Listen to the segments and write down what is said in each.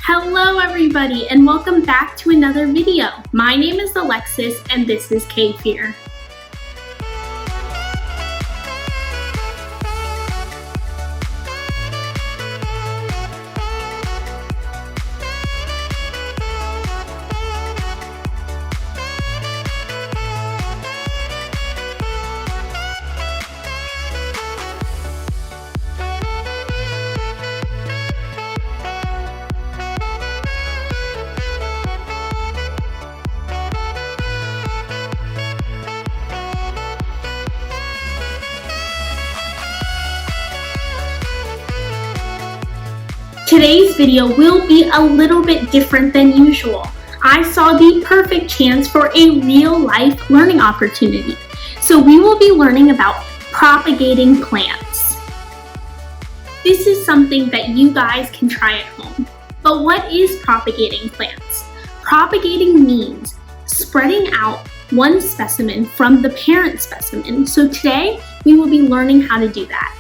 Hello everybody and welcome back to another video. My name is Alexis and this is CAFYIR. Today's video will be a little bit different than usual. I saw the perfect chance for a real-life learning opportunity. So we will be learning about propagating plants. This is something that you guys can try at home. But what is propagating plants? Propagating means spreading out one specimen from the parent specimen. So today we will be learning how to do that.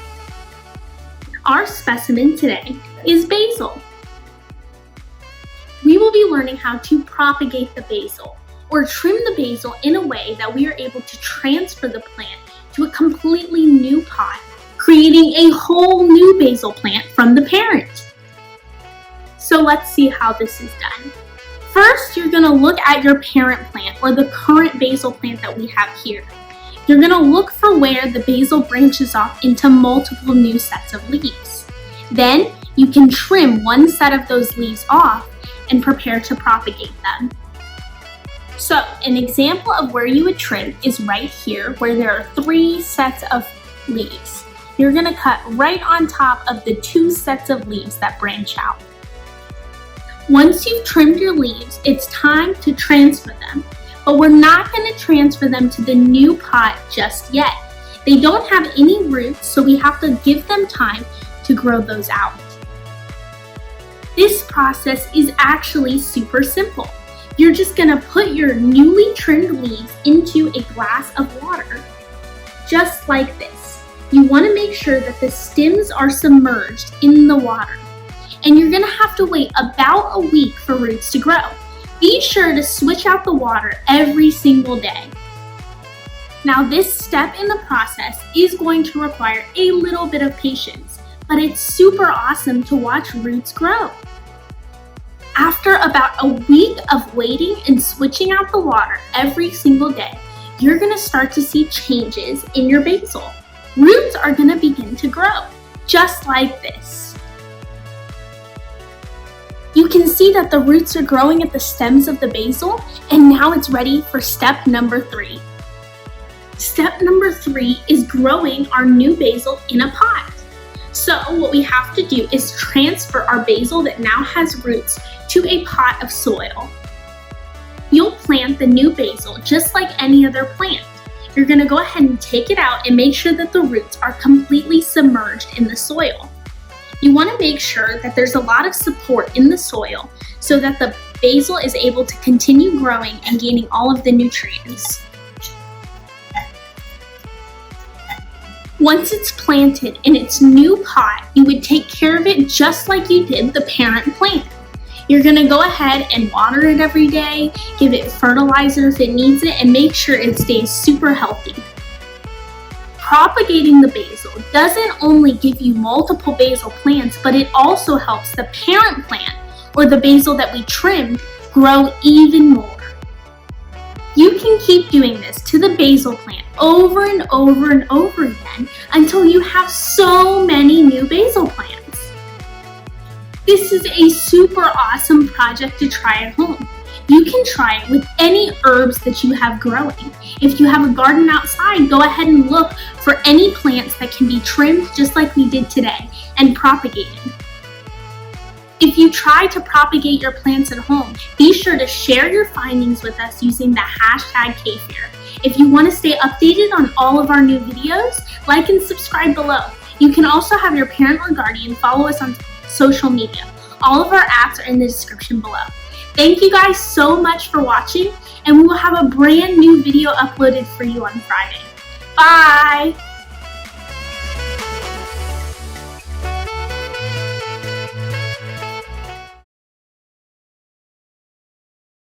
Our specimen today is basil. We will be learning how to propagate the basil or trim the basil in a way that we are able to transfer the plant to a completely new pot, creating a whole new basil plant from the parent. So let's see how this is done. First, you're going to look at your parent plant or the current basil plant that we have here. You're going to look for where the basil branches off into multiple new sets of leaves. Then you can trim one set of those leaves off and prepare to propagate them. So an example of where you would trim is right here where there are 3 sets of leaves. You're going to cut right on top of the 2 sets of leaves that branch out. Once you've trimmed your leaves, it's time to transfer them. But we're not going to transfer them to the new pot just yet. They don't have any roots, so we have to give them time to grow those out. This process is actually super simple. You're just going to put your newly trimmed leaves into a glass of water, just like this. You want to make sure that the stems are submerged in the water. And you're going to have to wait about a week for roots to grow. Be sure to switch out the water every single day. Now this step in the process is going to require a little bit of patience, but it's super awesome to watch roots grow. After about a week of waiting and switching out the water every single day, you're going to start to see changes in your basil. Roots are going to begin to grow, just like this. You can see that the roots are growing at the stems of the basil, and now it's ready for step number 3. Step number 3 is growing our new basil in a pot. So what we have to do is transfer our basil that now has roots to a pot of soil. You'll plant the new basil just like any other plant. You're going to go ahead and take it out and make sure that the roots are completely submerged in the soil. You want to make sure that there's a lot of support in the soil so that the basil is able to continue growing and gaining all of the nutrients. Once it's planted in its new pot, you would take care of it just like you did the parent plant. You're going to go ahead and water it every day, give it fertilizer if it needs it, and make sure it stays super healthy. Propagating the basil doesn't only give you multiple basil plants, but it also helps the parent plant, or the basil that we trimmed, grow even more. You can keep doing this to the basil plant over and over and over again until you have so many new basil plants. This is a super awesome project to try at home. You can try it with any herbs that you have growing. If you have a garden outside, go ahead and look for any plants that can be trimmed just like we did today and propagated. If you try to propagate your plants at home, be sure to share your findings with us using the hashtag CAFYIR. If you want to stay updated on all of our new videos, like and subscribe below. You can also have your parent or guardian follow us on social media. All of our apps are in the description below. Thank you guys so much for watching, and we will have a brand new video uploaded for you on Friday. Bye!